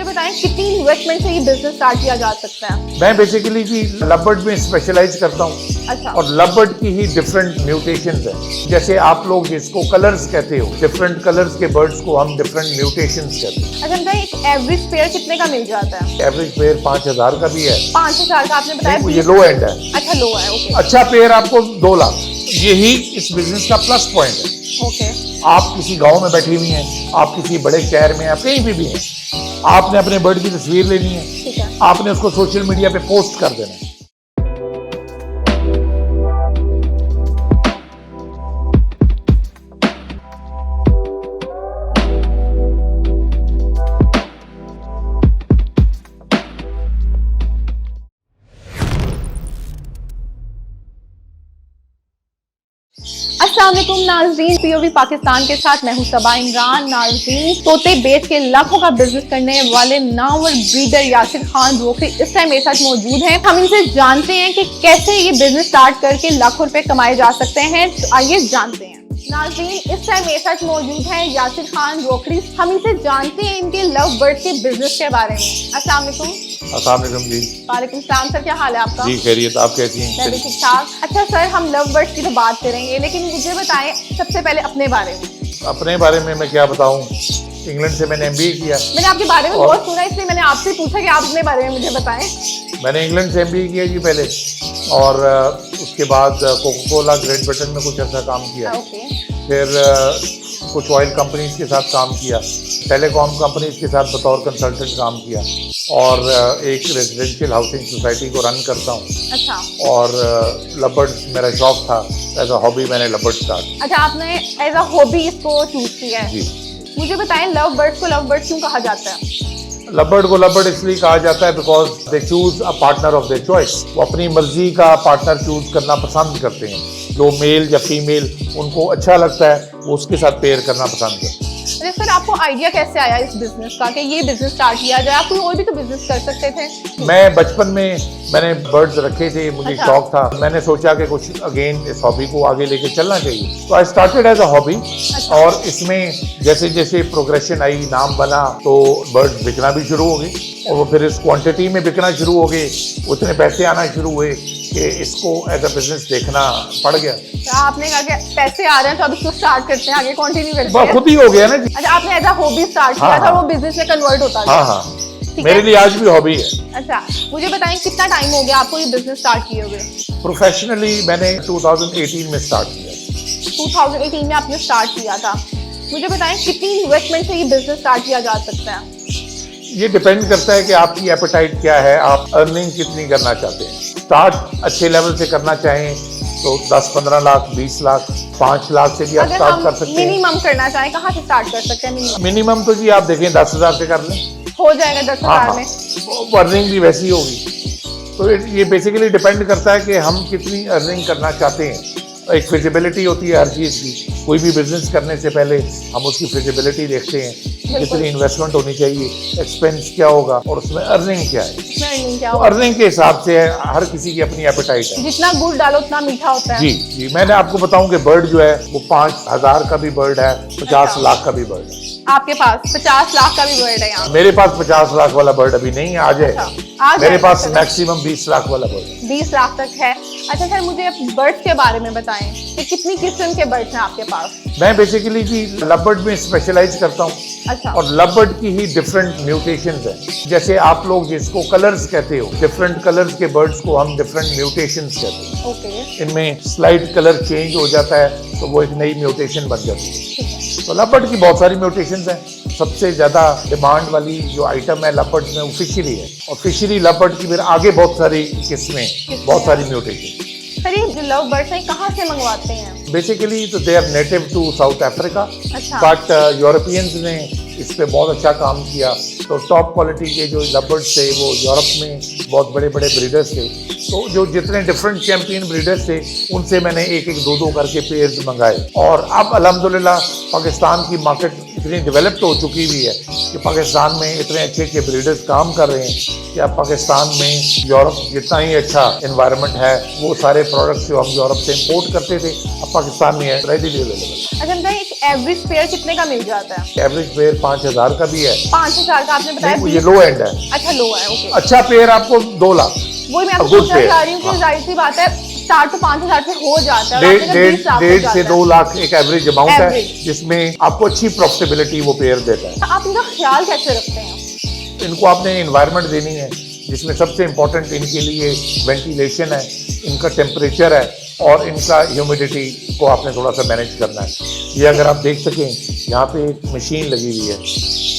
मुझे बताएं कितनी इन्वेस्टमेंट से ये बिजनेस स्टार्ट किया जा सकता है? मैं बेसिकली जी लवबर्ड में स्पेशलाइज करता हूँ। अच्छा। और लवबर्ड की ही डिफरेंट म्यूटेशंस हैं। जैसे आप लोग जिसको कलर्स कहते हो, डिफरेंट कलर्स के बर्ड्स को हम डिफरेंट म्यूटेशंस कहते हैं। अच्छा बताइए, एक एवरेज पेयर कितने का मिल जाता है? एवरेज पेयर 5,000 का भी है। 5,000 का आपने बताया? ये लो एंड है। अच्छा, लो है, ओके। अच्छा पेयर आपको 2 लाख। यही इस बिजनेस का प्लस पॉइंट है। ओके। आप किसी गांव में बैठी हुई हैं, आप किसी बड़े शहर में, आप कहीं भी हैं, आपने अपने बर्ड की तस्वीर लेनी है, ठीक है। आपने उसको सोशल मीडिया पे पोस्ट कर देना है। अस्सलाम वालेकुम नाज़रीन, पीओवी पाकिस्तान के साथ मैं हूं सबा इमरान। नाज़रीन, तोते बेच के लाखों का बिजनेस करने वाले नामवर ब्रीडर यासिर खान रोकरी इस टाइम मेरे साथ मौजूद हैं। हम इनसे जानते हैं कि कैसे ये बिजनेस स्टार्ट करके लाखों रुपए कमाए जा सकते हैं। तो आइए जानते हैं। नाज़रीन, इस टाइम मेरे साथ मौजूद हैं यासिर खान रोकरी। हम इनसे जानते हैं इनके लव बर्ड के बिजनेस के बारे में। अस्सलाम वालेकुम। अस्सलाम वालेकुम जी। वालेकुम सलाम सर, क्या हाल है आपका? जी खैरियत, आप कैसी हैं? मैं भी ठीक ठाक। अच्छा सर, हम लव बर्ड्स की तो बात करेंगे, लेकिन मुझे बताएं सबसे पहले अपने बारे में। अपने बारे में मैं क्या बताऊं, इंग्लैंड से मैंने MBA किया। मैंने आपके बारे में बहुत सुना, इसलिए मैंने आपसे पूछा कि आप अपने बारे में मुझे बताएं। मैंने इंग्लैंड से MBA किया जी पहले, और उसके बाद कोका कोला ग्रेट ब्रिटेन में कुछ अर्सा काम किया। ओके। फिर कुछ ऑयल कंपनीज के साथ काम किया, टेलीकॉम कंपनीज के साथ बतौर कंसल्टेंट काम किया, और एक रेजिडेंशियल हाउसिंग सोसाइटी को रन करता हूँ। अच्छा। और लवबर्ड मेरा शौक था, एज अ हॉबी मैंने लवबर्ड स्टार्ट। अच्छा, आपने एज अ हॉबी इसको चूज किया है? जी। मुझे बताएं लव बर्ड्स को लव बर्ड क्यों कहा जाता है? लवबर्ड को लवबर्ड इसलिए कहा जाता है because they choose a partner of their choice. वो अपनी मर्जी का पार्टनर चूज करना पसंद करते हैं। जो मेल या फीमेल उनको अच्छा लगता है वो उसके साथ पेयर करना पसंद करते हैं। अरे सर, आपको आइडिया कैसे आया इस बिजनेस का कि ये बिजनेस स्टार्ट किया जाए? आप कोई और भी तो बिजनेस कर सकते थे। मैं बचपन में मैंने बर्ड्स रखे थे, मुझे अच्छा। शौक था। मैंने सोचा कि कुछ अगेन इस हॉबी को आगे लेके चलना चाहिए, तो I started as a hobby. अच्छा। और इसमें जैसे जैसे प्रोग्रेशन आई, नाम बना, तो बर्ड्स बिकना भी शुरू हो गए, और वो फिर इस क्वांटिटी में बिकना शुरू हो गए, उतने पैसे आना शुरू हुए कि इसको एज अ बिजनेस देखना पड़ गया। तो आपने कहा कि पैसे आ रहे हैं तो अब इसको स्टार्ट करते हैं, आगे कंटिन्यू करते वो हैं। खुद ही हो गया ना जी। अच्छा, आपने एज अ हॉबी स्टार्ट किया हाँ, था, हाँ। वो बिजनेस में कन्वर्ट होता हाँ गया। हाँ, ठीक मेरे है। लिए आज भी हॉबी है। अच्छा, मुझे बताएं कितना टाइम हो गया आपको ये बिजनेस स्टार्ट किए हुए? प्रोफेशनली मैंने 2018 में स्टार्ट किया। 2018 में आपने स्टार्ट किया था। मुझे बताएं कितनी इन्वेस्टमेंट से ये बिजनेस स्टार्ट किया जा सकता है? ये डिपेंड करता है कि आपकी एपेटाइट क्या है, आप अर्निंग कितनी करना चाहते हैं। स्टार्ट अच्छे लेवल से करना चाहें तो 10-15 लाख, 20 लाख, 5 लाख से भी आप अगर स्टार्ट हम कर सकते हैं। मिनिमम करना चाहें, कहाँ से स्टार्ट कर सकते हैं मिनिमम? मिनिमम तो जी आप देखें 10,000 से कर लें। हो जाएगा 10,000 में। अर्निंग भी वैसी होगी। तो ये बेसिकली डिपेंड करता है कि हम कितनी अर्निंग करना चाहते हैं। एक फिजिबिलिटी होती है हर चीज़ की। कोई भी बिजनेस करने से पहले हम उसकी फिजिबिलिटी देखते हैं, कितनी इन्वेस्टमेंट होनी चाहिए, एक्सपेंस क्या होगा, और उसमें अर्निंग क्या है। इसमें अर्निंग क्या तो होगा? अर्निंग के हिसाब से हर किसी की अपनी एपेटाइट है। जितना गुड़ डालो उतना मीठा होता है। जी जी, मैंने आपको बताऊं कि बर्ड जो है वो 5,000 का भी बर्ड है, 50 लाख का भी बर्ड है। आपके पास 50 लाख का भी बर्ड है यहाँ? मेरे पास 50 लाख वाला बर्ड अभी नहीं है, आ जाए। आ मेरे जाएगा पास चलो। मैक्सिमम 20 लाख वाला बर्ड है। 20 लाख तक है। अच्छा सर, मुझे बर्ड्स के बारे में बताएं कि कितनी किस्म के बर्ड्स हैं आपके पास? मैं बेसिकली जी लवबर्ड में स्पेशलाइज करता हूँ। अच्छा। और लवबर्ड की ही डिफरेंट म्यूटेशंस हैं। जैसे आप लोग जिसको कलर्स कहते हो, डिफरेंट कलर्स के बर्ड्स को हम डिफरेंट म्यूटेशंस कहते हैं। ओके। इनमें स्लाइट कलर चेंज हो जाता है तो वो एक नई म्यूटेशन बन जाती है। ठीक है। तो लवबर्ड की बहुत सारी म्यूटेशंस हैं। सबसे ज़्यादा डिमांड वाली जो आइटम है लवबर्ड में वो फिशरी है, और फिशरी लवबर्ड की फिर आगे बहुत सारी किस्में, बहुत सारी म्यूटेशन। सर, ये जो लव बर्ड्स हैं कहाँ से मंगवाते हैं? बेसिकली तो they are native to South Africa, अच्छा। बट यूरोपियंस ने इस पे बहुत अच्छा काम किया। तो टॉप क्वालिटी के जो लवबर्ड्स थे वो यूरोप में बहुत बड़े बड़े ब्रीडर्स थे। तो जो जितने डिफरेंट चैंपियन ब्रीडर्स थे उनसे मैंने एक एक दो दो करके पेयर्स मंगाए, और अब अल्हम्दुलिल्लाह पाकिस्तान की मार्केट इतनी डेवलप्ड हो चुकी हुई है कि पाकिस्तान में इतने अच्छे अच्छे ब्रीडर्स काम कर रहे हैं कि अब पाकिस्तान में यूरोप जितना ही अच्छा एनवायरनमेंट है, वो सारे प्रोडक्ट्स जो हम यूरोप से इंपोर्ट करते थे अब पाकिस्तान में है, रेडीली अवेलेबल। अच्छा बताइए, एक एवरेज पेयर कितने का मिल जाता है? एवरेज पेयर 5,000 का भी है। 5,000 का आपने बताया? ये लो एंड है। अच्छा, लो है, ओके। अच्छा पेयर आपको 2 लाख। वही मैं आपको पूछना चाह रही हूँ कि जाहिर सी बात है स्टार्ट तो 5,000 से हो जाता है। 1.5 से 2 लाख एक एवरेज अमाउंट है जिसमें आपको अच्छी प्रॉफिटेबिलिटी वो पेयर देता है। आप इनका ख्याल कैसे रखते हैं? इनको आपने एनवायरनमेंट देनी है जिसमें सबसे इम्पोर्टेंट इनके लिए वेंटिलेशन है, इनका टेम्परेचर है और इनका ह्यूमिडिटी को आपने थोड़ा सा मैनेज करना है। ये अगर आप देख सकें, यहाँ पे एक मशीन लगी हुई है,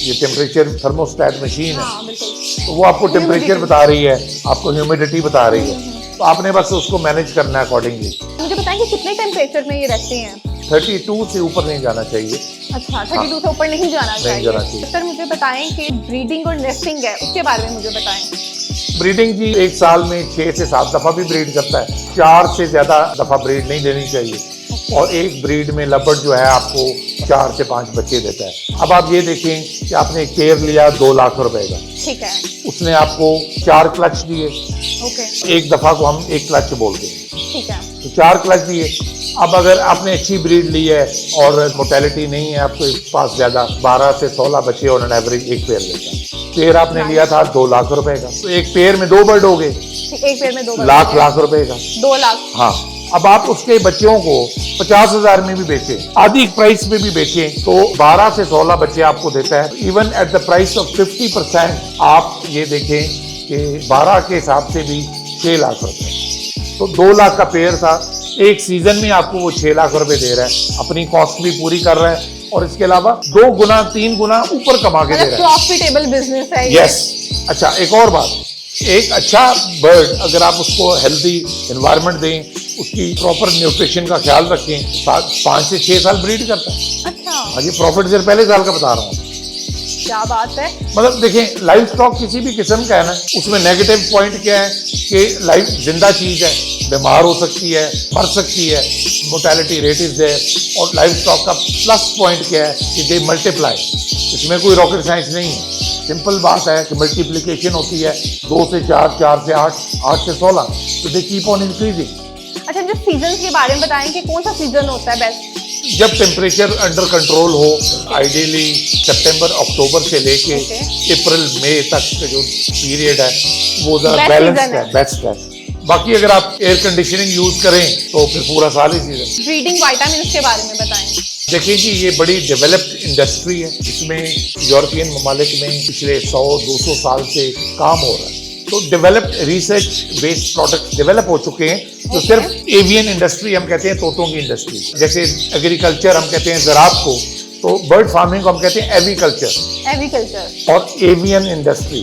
ये टेम्परेचर थर्मोस्टेट मशीन है। हाँ, बिल्कुल। तो वो आपको टेम्परेचर बता रही है, आपको ह्यूमिडिटी बता रही है, तो आपने बस उसको मैनेज करना है अकॉर्डिंगली। मुझे बताएं कि कितने टेम्परेचर में ये रहते हैं? 32 से ऊपर नहीं जाना चाहिए। अच्छा, 32 से ऊपर नहीं जाना चाहिए। सर मुझे बताएं कि ब्रीडिंग और नेस्टिंग है उसके बारे में मुझे बताएं। ब्रीडिंग जी एक साल में 6 से 7 दफा भी ब्रीड करता है, 4 से ज्यादा दफा ब्रीड नहीं देनी चाहिए। और एक ब्रीड में लबर्ड जो है आपको 4 से 5 बच्चे देता है। अब आप ये देखें कि आपने एक पेयर लिया 2 लाख रुपए का, ठीक है, उसने आपको 4 क्लच दिए। ओके, एक दफा को हम एक क्लच बोलते हैं, ठीक है, तो 4 क्लच दिए। अब अगर आपने अच्छी ब्रीड ली है और मोर्टेलिटी नहीं है आपके पास ज्यादा, 12 से 16 बच्चे ऑन एन एवरेज एक पेयर देता है। पेयर आपने लिया था 2 लाख रुपए का, तो एक पेयर में 2 बर्ड हो गए, एक पेयर में 2 लाख रुपए का, 2 लाख। हाँ, अब आप उसके बच्चों को 50,000 में भी बेचे, आधी प्राइस में भी बेचे, तो 12 से 16 बच्चे आपको देता है। Even at the price of 50% आप ये देखें कि 12 के हिसाब से भी 6 लाख रुपए, तो 2 लाख का पेयर था। एक सीजन में आपको वो 6 लाख रुपए दे रहा है, अपनी कॉस्ट भी पूरी कर रहा है और इसके अलावा 2 गुना 3 गुना ऊपर कमा के दे रहा है। प्रॉफिटेबल बिजनेस है ये। यस। अच्छा, एक और बात, एक अच्छा बर्ड अगर आप उसको हेल्दी एनवायरनमेंट दें, उसकी प्रॉपर न्यूट्रिशन का ख्याल रखें, 5 से 6 साल ब्रीड करता है। अच्छा, हाँ, ये प्रॉफिट से पहले साल का बता रहा हूँ। क्या बात है। मतलब देखें, लाइव स्टॉक किसी भी किस्म का है ना, उसमें नेगेटिव पॉइंट क्या है कि लाइव जिंदा चीज है, बीमार हो सकती है, मर सकती है, मोर्टेलिटी रेट इज देयर। और लाइव स्टॉक का प्लस पॉइंट क्या है कि दे मल्टीप्लाई, इसमें कोई रॉकेट साइंस नहीं है, सिंपल बात है कि मल्टीप्लिकेशन होती है 2 से 4, 4 से 8, 8 से 16, तो दे कीप ऑन इंक्रीजिंग। अच्छा, मुझे सीजन के बारे में बताएं कि कौन सा सीजन होता है बेस्ट? जब टेम्परेचर अंडर कंट्रोल हो, आइडियली सितंबर अक्टूबर से लेके अप्रैल मई तक का जो पीरियड है वो ज़रा बैलेंस्ड है, बेस्ट है। बाकी अगर आप एयर कंडीशनिंग यूज करें तो फिर पूरा साल ही सीजन। ब्रीडिंग वाइटामिन के बारे में बताएं। देखिए जी, ये बड़ी डेवलप्ड इंडस्ट्री है, इसमें यूरोपियन ममालिक में पिछले 100-200 साल से काम हो रहा है। तो developed research based product develop हो चुके हैं। तो सिर्फ एवियन इंडस्ट्री हम कहते हैं तोतों की इंडस्ट्री, जैसे एग्रीकल्चर हम कहते हैं ज़राअत को, तो बर्ड फार्मिंग को हम कहते हैं एविकल्चर और एवियन इंडस्ट्री।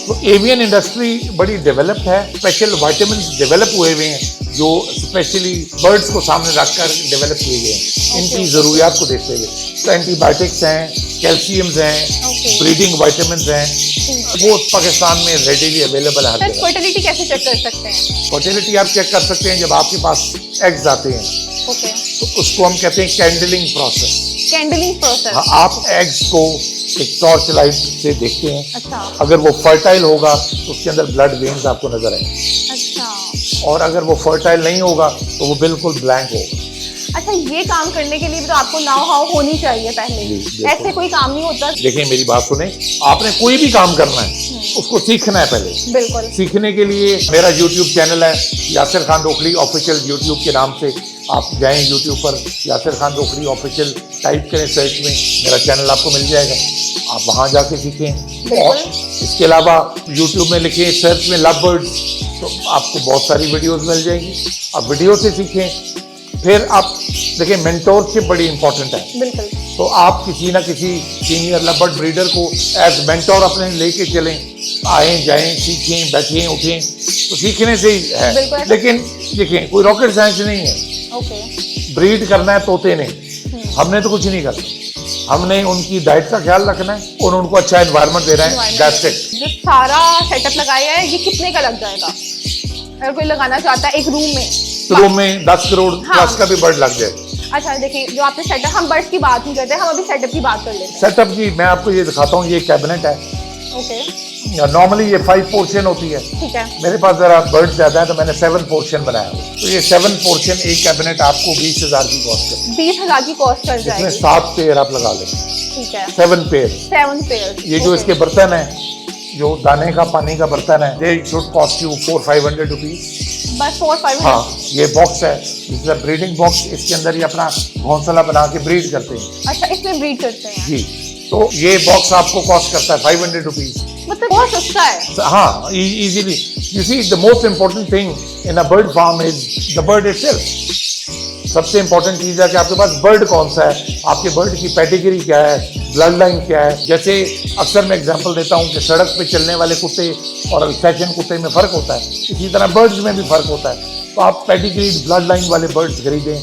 तो एवियन इंडस्ट्री बड़ी डेवलप्ड है, स्पेशल वाइटामिन डेवलप हुए हुए हैं जो स्पेशली बर्ड्स को सामने रखकर डेवलप किए गए हैं इनकी ज़रूरियात को देखते हुए। तो एंटीबायोटिक्स हैं, कैल्शियम्स हैं, ब्रीडिंग वाइटामिन हैं, वो पाकिस्तान में रेडीली अवेलेबल है। फर्टिलिटी कैसे चेक कर सकते हैं? फर्टिलिटी आप चेक कर सकते हैं जब आपके पास एग्स आते हैं, तो उसको हम कहते हैं कैंडलिंग प्रोसेस। हाँ, आप एग्स को एक टॉर्च लाइट से देखते हैं। अच्छा। अगर वो फर्टाइल होगा तो उसके अंदर ब्लड वेन्स आपको नजर आएंगे। अच्छा। और अगर वो फर्टाइल नहीं होगा तो वो बिल्कुल ब्लैंक होगा। अच्छा, ये काम करने के लिए भी तो आपको नाउ हाउ होनी चाहिए पहले, ऐसे कोई काम नहीं होता। देखिए मेरी बात सुने, आपने कोई भी काम करना है उसको सीखना है पहले। बिल्कुल। सीखने के लिए मेरा YouTube चैनल है यासिर खान रोखड़ी ऑफिशियल, YouTube के नाम से आप जाएं YouTube पर, यासिर खान रोखड़ी ऑफिशियल टाइप करें सर्च में, मेरा चैनल आपको मिल जाएगा, आप वहाँ जाके सीखें। और इसके अलावा YouTube में लिखें सर्च में लव बर्ड्स, तो आपको बहुत सारी वीडियोस मिल जाएंगी, आप वीडियो से सीखें। फिर आप देखिए, मेंटोरशिप बड़ी इंपॉर्टेंट है। बिल्कुल। तो आप किसी ना किसी सीनियर लव ब्रीडर को एज मेंटोर अपने लेके चलें, आए जाएं, सीखें, बैठें, उठें, तो सीखने से ही है। लेकिन देखिए, कोई रॉकेट साइंस नहीं है। ब्रीड करना है तोते ने, हमने तो कुछ नहीं करना, हमने उनकी डाइट का ख्याल रखना है और उनको अच्छा एनवायरनमेंट देना है, दैट्स इट। जो सारा सेटअप लगाया है ये कितने का लग जाएगा अगर कोई लगाना चाहता है एक रूम में? 10 करोड़ प्लस का भी बर्ड लग जाए। अच्छा देखिए, जो आपने सेटअप, हम बर्ड्स की बात नहीं करते, हम अभी सेटअप की बात कर लेते हैं। सेटअप जी मैं आपको ये दिखाता हूँ, ये कैबिनेट है। ओके, नॉर्मली ये 5 पोर्शन होती है, ठीक है। मेरे पास जरा बर्ड ज्यादा है तो मैंने 7 पोर्शन बनाया। तो ये 7 पोर्शन एक कैबिनेट आपको 20,000 की कॉस्ट करती 20,000 की कॉस्ट कर है, जिसमें जाएगी। 7 पेयर आप लगा लें, ठीक है, 7 पेयर। 7 पेयर। ये जो इसके बर्तन है, जो दाने का पानी का बर्तन है, they should cost you 400-500 rupees. बस 4-5। हाँ, ये बॉक्स है, दिस इज ब्रीडिंग बॉक्स। इसके अंदर ये अपना घोंसला बना के ब्रीड करते हैं। अच्छा, इसमें ब्रीड करते हैं जी, तो ये बॉक्स आपको कॉस्ट करता है 500 रुपीज। मतलब बहुत सस्ता है। हाँ, easily. You see the most important thing in a bird farm is the bird itself. सबसे इम्पोर्टेंट चीज है कि आपके पास बर्ड कौन सा है, आपके बर्ड की पेडिग्री क्या है, ब्लड लाइन क्या है। जैसे अक्सर मैं एग्जांपल देता हूँ कि सड़क पे चलने वाले कुत्ते और अल्सैशियन कुत्ते में फर्क होता है, इसी तरह बर्ड्स में भी फर्क होता है। तो आप पेडिग्री ब्लड लाइन वाले बर्ड्स खरीदें।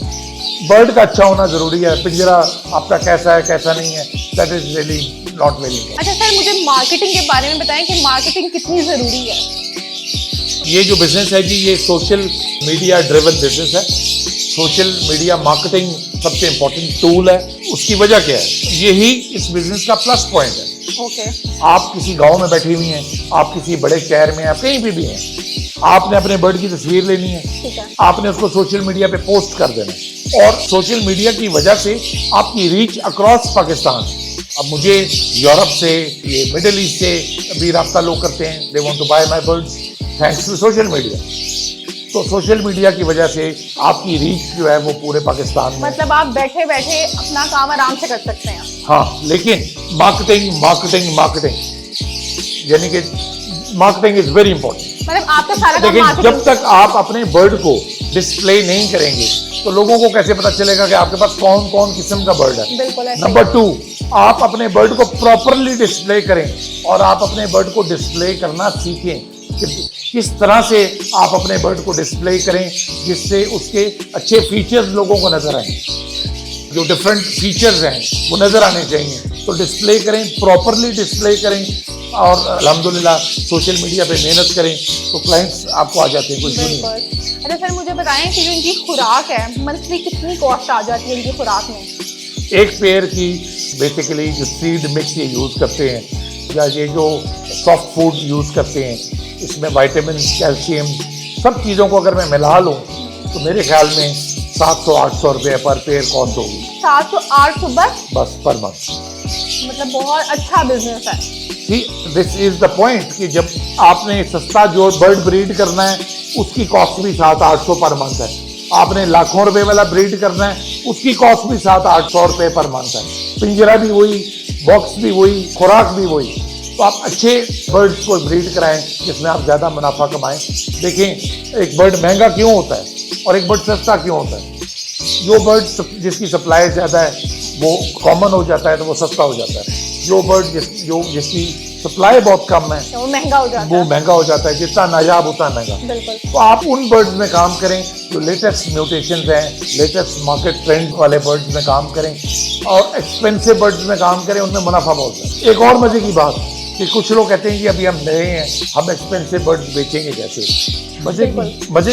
बर्ड का अच्छा होना जरूरी है, पिंजरा आपका कैसा है कैसा नहीं है, that is really not very important. अच्छा सर, मुझे मार्केटिंग के बारे में बताएं कि मार्केटिंग कितनी जरूरी है। ये जो बिजनेस है जी, ये सोशल मीडिया ड्रिवन बिजनेस है। सोशल मीडिया मार्केटिंग सबसे इम्पोर्टेंट टूल है। उसकी वजह क्या है, यही इस बिजनेस का प्लस पॉइंट है। ओके, आप किसी गांव में बैठी हुई हैं, आप किसी बड़े शहर में, आप कहीं भी हैं, आपने अपने बर्ड की तस्वीर लेनी है, ठीक है। आपने उसको सोशल मीडिया पे पोस्ट कर देना है, और सोशल मीडिया की वजह से आपकी रीच अक्रॉस पाकिस्तान। अब मुझे यूरोप से, ये मिडिल ईस्ट से भी रब्ता लोग करते हैं, they want to buy my birds thanks to social media. तो सोशल मीडिया की वजह से आपकी रीच जो है वो पूरे पाकिस्तान में, मतलब आप बैठे बैठे अपना काम आराम से कर सकते हैं। हाँ, लेकिन मार्केटिंग मार्केटिंग मार्केटिंग यानी कि मार्केटिंग इज वेरी इंपॉर्टेंट। मतलब आपका सारा काम लेकिन मार्केटिंग। जब तक आप अपने बर्ड को डिस्प्ले नहीं करेंगे तो लोगों को कैसे पता चलेगा कि आपके पास कौन कौन किस्म का बर्ड है। बिल्कुल ऐसे ही। नंबर 2, आप अपने बर्ड को प्रॉपरली डिस्प्ले करें, और आप अपने बर्ड को डिस्प्ले करना सीखें कि किस तरह से आप अपने बर्ड को डिस्प्ले करें जिससे उसके अच्छे फीचर्स लोगों को नजर आए। जो डिफरेंट फीचर्स हैं वो नजर आने चाहिए, तो डिस्प्ले करें, प्रॉपरली डिस्प्ले करें, और अल्हम्दुलिल्लाह सोशल मीडिया पे मेहनत करें तो क्लाइंट्स आपको आ जाते हैं, कुछ भी नहीं। बिल्कुल। अच्छा सर, मुझे बताएं कि जो इनकी खुराक है, मंथली कितनी कॉस्ट आ जाती है इनकी खुराक में। एक पेयर की बेसिकली जो सीड मिक्स ये यूज़ करते हैं, या ये जो सॉफ्ट फूड यूज़ करते हैं, इसमें विटामिन, कैल्शियम, सब चीज़ों को अगर मैं मिला लूँ तो मेरे ख्याल में 700-800 रुपये पर पेयर कॉस्ट होगी। 700-800 बस पर मंथ। मतलब बहुत अच्छा बिजनेस है। दिस इज द पॉइंट कि जब आपने सस्ता जो बर्ड ब्रीड करना है उसकी कॉस्ट भी 700-800 पर मंथ है। आपने लाखों रुपए वाला ब्रीड करना है उसकी कॉस्ट भी 700-800 रुपये पर मंथ है। पिंजरा भी वही, बॉक्स भी वही, खुराक भी वही। तो आप अच्छे बर्ड्स को ब्रीड कराएं जिसमें आप ज़्यादा मुनाफा कमाएं। देखें, एक बर्ड महंगा क्यों होता है और एक बर्ड सस्ता क्यों होता है। जो बर्ड जिसकी सप्लाई ज़्यादा है वो कॉमन हो जाता है तो वो सस्ता हो जाता है। जो बर्ड जिसकी सप्लाई बहुत कम है वो महंगा हो जाता वो महंगा हो जाता है। जितना नायाब उतना महंगा। बिल्कुल। तो आप उन बर्ड्स में काम करें जो लेटेस्ट म्यूटेशंस हैं, लेटेस्ट मार्केट ट्रेंड वाले बर्ड्स में काम करें, और एक्सपेंसिव बर्ड्स में काम करें, उनमें मुनाफा बहुत है। एक और मजे की बात कि कुछ लोग कहते हैं कि अभी हम नए हैं, हम एक्सपेंसिव बर्ड्स बेचेंगे कैसे। मजे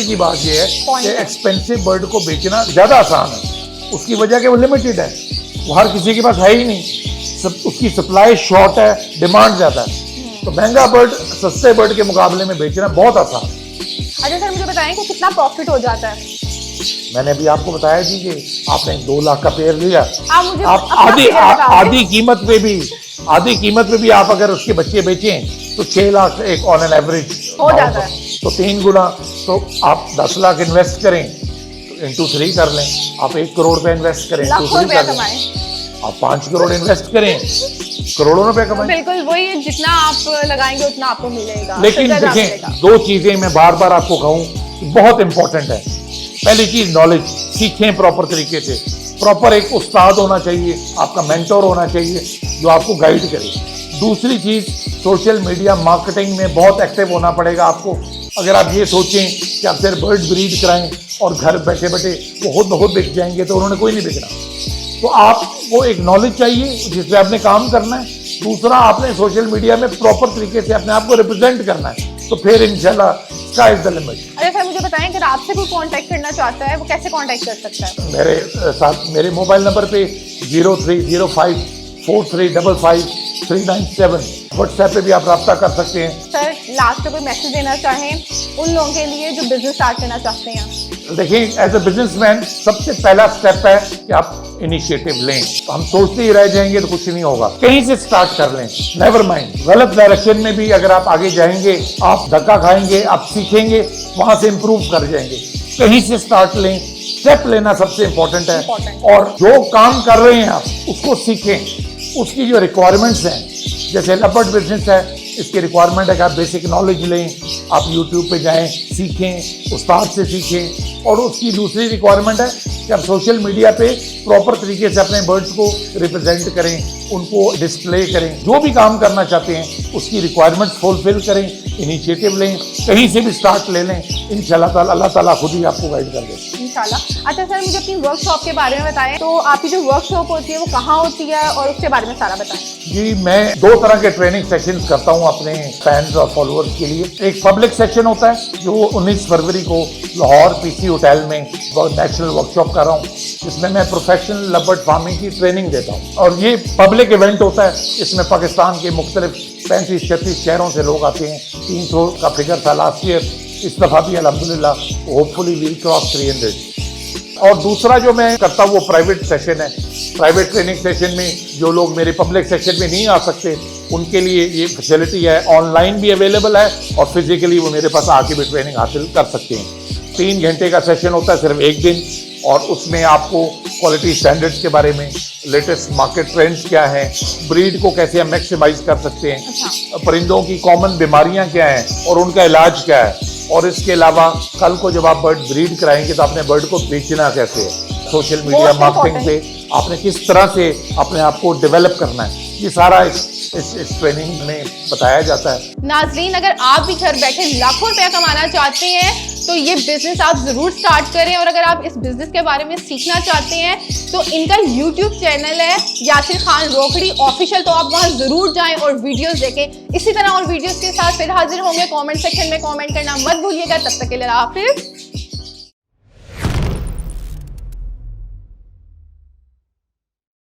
की बात यह है कि एक्सपेंसिव बर्ड को बेचना ज़्यादा आसान है। उसकी वजह कि वो लिमिटेड है, वो हर किसी के पास है ही नहीं, उसकी सप्लाई शॉर्ट है, डिमांड ज़्यादा है। तो महंगा बर्ड सस्ते बर्ड के मुकाबले में बेचना बहुत आसान है। अच्छा सर, मुझे बताएं कि कितना प्रॉफिट हो जाता है। मैंने अभी आपको बताया जी कि आपने 2 लाख का पेयर लिया, आप आधी कीमत पे भी आप अगर उसके बच्चे बेचें तो 6 लाख एक ऑन एन एवरेज हो जाता है। तो 3 गुना। तो आप 10 लाख इन्वेस्ट करें तो इंटू 3 कर लें। आप 1 करोड़ रुपए इन्वेस्ट करें, लाखों रुपया कमाएं। आप 5 करोड़ इन्वेस्ट करें, करोड़ों रुपए कमाएं। बिल्कुल वही है, जितना आप लगाएंगे उतना आपको मिलेगा। लेकिन देखें, 2 चीजें मैं बार बार आपको कहूँ बहुत इंपॉर्टेंट है। पहली चीज नॉलेज, सीखें प्रॉपर तरीके से। प्रॉपर एक उस्ताद होना चाहिए, आपका मेंटोर होना चाहिए जो आपको गाइड करे। दूसरी चीज, सोशल मीडिया मार्केटिंग में बहुत एक्टिव होना पड़ेगा आपको। अगर आप ये सोचें कि आप सिर्फ बर्ड ब्रीड कराएं और घर बैठे बैठे वो खुद ब खुद बिक जाएंगे तो उन्होंने कोई नहीं बिकना। तो आपको एक नॉलेज चाहिए जिससे आपने काम करना है। दूसरा, आपने सोशल मीडिया में प्रॉपर तरीके से अपने आप को रिप्रेजेंट करना है, तो फिर इंशाल्लाह स्काई इज द लिमिट। अरे सर, मुझे बताएं, अगर आपसे कोई कांटेक्ट करना चाहता है वो कैसे कांटेक्ट कर सकता है? मेरे साथ मेरे मोबाइल नंबर पे 030543555397 व्हाट्सएप पे भी आप रब्ता कर सकते हैं। सर लास्ट में कोई मैसेज देना चाहें उन लोगों के लिए जो बिजनेस स्टार्ट करना चाहते हैं? देखिए, एज ए बिजनेसमैन सबसे पहला स्टेप है कि आप इनिशिएटिव लें। हम सोचते ही रह जाएंगे तो कुछ नहीं होगा, कहीं से स्टार्ट कर लें। नेवर माइंड, गलत डायरेक्शन में भी अगर आप आगे जाएंगे आप धक्का खाएंगे, आप सीखेंगे, वहां से इंप्रूव कर जाएंगे। कहीं से स्टार्ट लें, स्टेप लेना सबसे इंपॉर्टेंट है। और जो काम कर रहे हैं आप उसको सीखें, उसकी जो रिक्वायरमेंट्स हैं, जैसे लपट बिजनेस है, इसकी रिक्वायरमेंट है कि आप बेसिक नॉलेज लें, आप यूट्यूब पे जाएं, सीखें, उस्ताद से सीखें। और उसकी दूसरी रिक्वायरमेंट है कि आप सोशल मीडिया पे प्रॉपर तरीके से अपने बर्ड्स को रिप्रेजेंट करें, उनको डिस्प्ले करें। जो भी काम करना चाहते हैं उसकी रिक्वायरमेंट फुलफिल करें, इनिशिएटिव लें, कहीं से भी स्टार्ट ले लें। इंशाल्लाह ताला अल्लाह ताला खुद ही आपको गाइड कर देगा इंशाल्लाह। अच्छा सर, मुझे अपनी वर्कशॉप के बारे में बताएं, तो आपकी जो वर्कशॉप होती है वो कहाँ होती है और उसके बारे में सारा बताएं। जी, मैं 2 तरह के ट्रेनिंग सेशंस करता हूं अपने फैंस और फॉलोअर्स के लिए। एक पब्लिक सेशन होता है जो 19 फरवरी को लाहौर पीसी होटल में नेशनल वर्कशॉप कर रहा हूं, जिसमें मैं प्रोफेशनल लबर्ट फार्मिंग की ट्रेनिंग देता हूं। और ये पब्लिक इवेंट होता है, इसमें पाकिस्तान के मुख्तलिफ 35-36 शहरों से लोग आते हैं। 300 का फिगर था लास्ट ईयर, इस दफ़ा भी अल्हम्दुलिल्लाह होपफुली वील क्रॉस 300। और दूसरा जो मैं करता हूँ वो प्राइवेट सेशन है। प्राइवेट ट्रेनिंग सेशन में जो लोग मेरे पब्लिक सेशन में नहीं आ सकते उनके लिए ये फैसिलिटी है, ऑनलाइन भी अवेलेबल है और फिजिकली वो मेरे पास आके भी ट्रेनिंग हासिल कर सकते हैं। 3 घंटे का सेशन होता है सिर्फ एक दिन, और उसमें आपको क्वालिटी स्टैंडर्ड्स के बारे में, लेटेस्ट मार्केट ट्रेंड्स क्या हैं, ब्रीड को कैसे हम मैक्सिमाइज कर सकते हैं, परिंदों की कॉमन बीमारियां क्या हैं और उनका इलाज क्या है। और इसके अलावा कल को जब आप बर्ड ब्रीड कराएंगे तो अपने बर्ड को बेचना कैसे है, सोशल मीडिया मार्केटिंग पे आपने किस तरह से अपने आप को डेवलप करना है, ये सारा इस ट्रेनिंग में बताया जाता है। नाज़रीन, अगर आप भी घर बैठे लाखों रुपया कमाना चाहते हैं तो ये बिजनेस आप जरूर स्टार्ट करें। और अगर आप इस बिजनेस के बारे में सीखना चाहते हैं तो इनका यूट्यूब चैनल है यासिर खान रोकड़ी ऑफिशियल, तो आप वहां जरूर जाएं और वीडियोस देखें। इसी तरह और वीडियोस के साथ फिर हाजिर होंगे। कमेंट सेक्शन में कमेंट करना मत भूलिएगा। तब तक के लिए हाफिज।